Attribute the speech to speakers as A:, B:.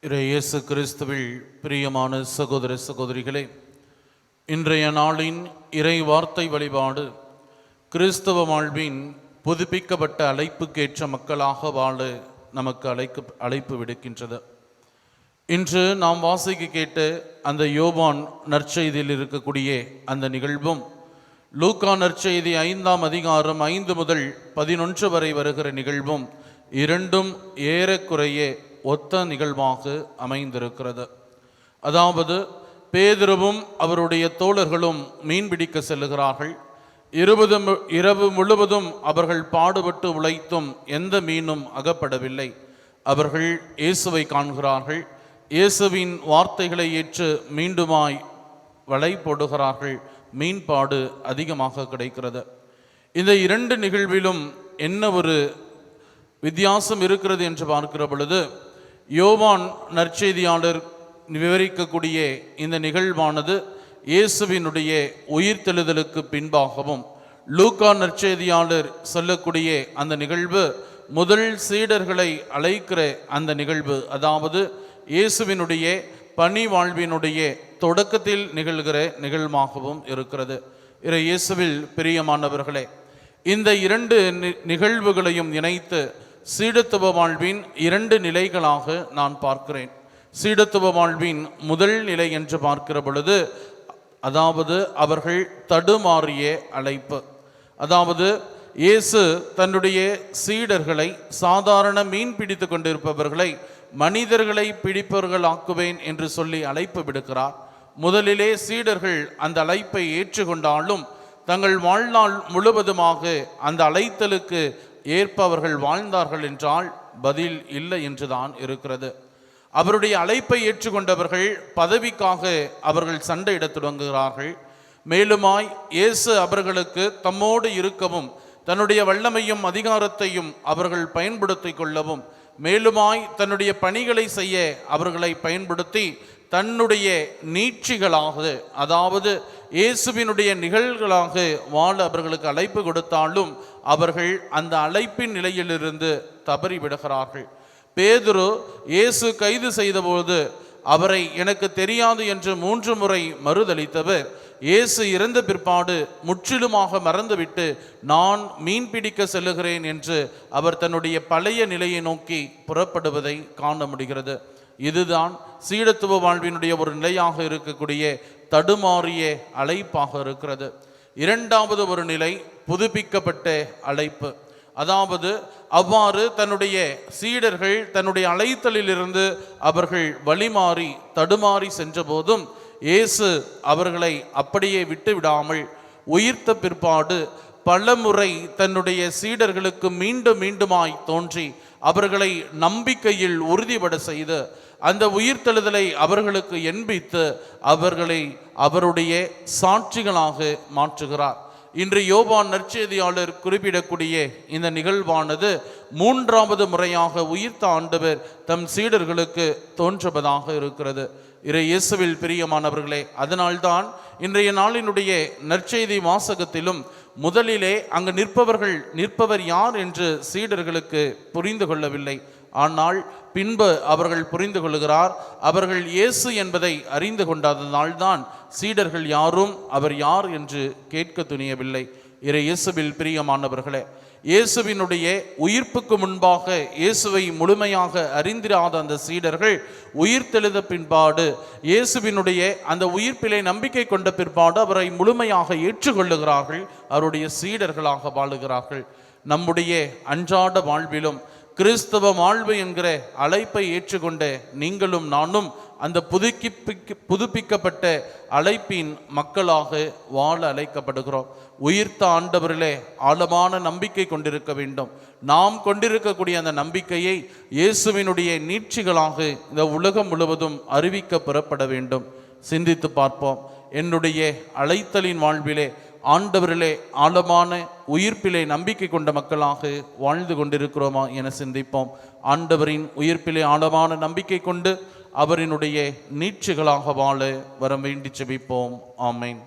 A: இயேசு கிறிஸ்துவில் பிரியமான சகோதர சகோதரிகளே, இன்றைய நாளின் இறை வார்த்தை வழிபாடு கிறிஸ்தவ வாழ்வின் புதுப்பிக்கப்பட்ட அழைப்புக்கேற்ற மக்களாக வாழ நமக்கு அழைப்பு விடுக்கின்றது. இன்று நாம் வாசிக்க கேட்ட அந்த யோவான் நற்செய்தியில் இருக்கக்கூடிய அந்த நிகழ்வும், லூக்கா நற்செய்தி 5ஆம் அதிகாரம் 5 முதல் 11 வரை வருகிற நிகழ்வும் இரண்டும் ஏறக்குறைய ஒத்த நிகழ்வாக அமைந்திருக்கிறது. அதாவது, பேதுருவும் அவருடைய தோழர்களும் மீன்பிடிக்க செல்லுகிறார்கள். இரவு முழுவதும் அவர்கள் பாடுபட்டு உழைத்தும் எந்த மீனும் அகப்படவில்லை. அவர்கள் இயேசுவை காண்கிறார்கள். இயேசுவின் வார்த்தைகளை ஏற்று மீண்டுமாய் வலை போடுகிறார்கள். மீன்பாடு அதிகமாக கிடைக்கிறது. இந்த இரண்டு நிகழ்விலும் என்ன ஒரு வித்தியாசம் இருக்கிறது என்று பார்க்கிற பொழுது, யோவான் நற்செய்தியாளர் விவரிக்கக்கூடிய இந்த நிகழ்வானது இயேசுவினுடைய உயிர்த்தெழுதலுக்கு பின்பாகவும், லூக்கா நற்செய்தியாளர் சொல்லக்கூடிய அந்த நிகழ்வு முதல் சீடர்களை அழைக்கிற அந்த நிகழ்வு, அதாவது இயேசுவினுடைய பணி வாழ்வினுடைய தொடக்கத்தில் நிகழ்கிற நிகழ்வாகவும் இருக்கிறது. இயேசுவில் பிரியமானவர்களே, இந்த இரண்டு நிகழ்வுகளையும் இணைத்து சீடத்துவ வாழ்வின் இரண்டு நிலைகளாக நான் பார்க்கிறேன். சீடத்துவ வாழ்வின் முதல் நிலை என்று பார்க்கிற பொழுது, அதாவது அவர்கள் தடுமாறிய அழைப்பு. அதாவது இயேசு தன்னுடைய சீடர்களை, சாதாரண மீன் பிடித்து கொண்டிருப்பவர்களை மனிதர்களை பிடிப்பவர்கள் ஆக்குவேன் என்று சொல்லி அழைப்பு விடுக்கிறார். முதலிலே சீடர்கள் அந்த அழைப்பை ஏற்றுக்கொண்டாலும் தங்கள் வாழ்நாள் முழுவதுமாக அந்த அழைத்தலுக்கு ஏற்பவர்கள் வாழ்ந்தார்கள் என்றால் பதில் இல்லை என்றுதான் இருக்கிறது. அவருடைய அழைப்பை ஏற்றுக்கொண்டவர்கள் பதவிக்காக அவர்கள் சண்டையிடத் தொடங்குகிறார்கள். மேலுமாய் இயேசு அவர்களுக்கு தம்மோடு இருக்கவும், தன்னுடைய வல்லமையும் அதிகாரத்தையும் அவர்கள் பயன்படுத்தி கொள்ளவும், மேலுமாய் தன்னுடைய பணிகளை செய்ய அவர்களை பயன்படுத்தி தன்னுடைய நீட்சிகளாக, அதாவது இயேசுவினுடைய நிகழ்வுகளாக வாழ அவர்களுக்கு அழைப்பு கொடுத்தாலும் அவர்கள் அந்த அழைப்பின் நிலையிலிருந்து தவறி விடுகிறார்கள். பேதுரு இயேசு கைது செய்தபோது அவரை எனக்கு தெரியாது என்று 3 முறை மறுதளித்தவர், இயேசு இறந்த பிற்பாடு முற்றிலுமாக மறந்துவிட்டு நான் மீன் பிடிக்க செல்லுகிறேன் என்று அவர் தன்னுடைய பழைய நிலையை நோக்கி புறப்படுவதை காண முடிகிறது. இதுதான் சீடத்துவ வாழ்வினுடைய ஒரு நிலையாக இருக்கக்கூடிய தடுமாறிய அழைப்பாக இருக்கிறது. இரண்டாவது ஒரு நிலை புதுப்பிக்கப்பட்ட அழைப்பு. அதாவது அவ்வாறு தன்னுடைய சீடர்கள் தன்னுடைய அழைத்தலிலிருந்து அவர்கள் வழிமாறி தடுமாறி சென்ற போதும் இயேசு அவர்களை அப்படியே விட்டு விடாமல் உயிர்த்த பிற்பாடு பலமுறை தன்னுடைய சீடர்களுக்கு மீண்டும் மீண்டுமாய் தோன்றி அவர்களை நம்பிக்கையில் உறுதிபட செய்து அந்த உயிர்த்தெழுதலை அவர்களுக்கு எண்பித்து அவர்களை அவருடைய சாட்சிகளாக மாற்றுகிறார். இன்று யோவான் நற்செய்தியாளர் குறிப்பிடக்கூடிய இந்த நிகழ்வானது 3வது முறையாக உயிர்த்த ஆண்டவர் தம் சீடர்களுக்கு தோன்றுவதாக இருக்கிறது. இயேசுவில் பிரியமானவர்களே, அதனால்தான் இன்றைய நாளினுடைய நற்செய்தி வாசகத்திலும் முதலிலே அங்கு நிற்பவர் யார் என்று சீடர்களுக்கு புரிந்து கொள்ளவில்லை. ஆனால் பின்பு அவர்கள் புரிந்து கொள்கிறார். அவர்கள் இயேசு என்பதை அறிந்து கொண்டதனால்தான் சீடர்கள் யாரும் அவர் யார் என்று கேட்க துணியவில்லை. இயேசுவில் பிரியமானவர்களே, இயேசுவினுடைய உயிர்ப்புக்கு முன்பாக இயேசுவை முழுமையாக அறிந்திராத அந்த சீடர்கள் உயிர்த்தெழுத பின்பாடு இயேசுவினுடைய அந்த உயிர்ப்பிலை நம்பிக்கை கொண்ட பிற்பாடு அவரை முழுமையாக ஏற்றுக்கொள்ளுகிறார்கள். அவருடைய சீடர்களாக வாழுகிறார்கள். நம்முடைய அன்றாட வாழ்விலும் கிறிஸ்தவ வாழ்வு என்கிற அழைப்பை ஏற்றுக்கொண்ட நீங்களும் நானும் அந்த புதுப்பிக்கப்பட்ட அழைப்பின் மக்களாக வாழ அழைக்கப்படுகிறோம். உயிர்த்த ஆண்டவரிலே ஆழமான நம்பிக்கை கொண்டிருக்க வேண்டும். நாம் கொண்டிருக்கக்கூடிய அந்த நம்பிக்கையை இயேசுவினுடைய நீட்சிகளாக இந்த உலகம் முழுவதும் அறிவிக்க பெறப்பட வேண்டும். சிந்தித்து பார்ப்போம். என்னுடைய அழைத்தலின் வாழ்விலே ஆண்டவரிலே ஆழமான உயிர்ப்பிலே நம்பிக்கை கொண்ட மக்களாக வாழ்ந்து கொண்டிருக்கிறோமா என சிந்திப்போம். ஆண்டவரின் உயிர்ப்பிலே ஆழமான நம்பிக்கை கொண்டு அவரினுடைய நீட்சிகளாக வாழ வரம் வேண்டி ஜெபிப்போம். ஆமென்.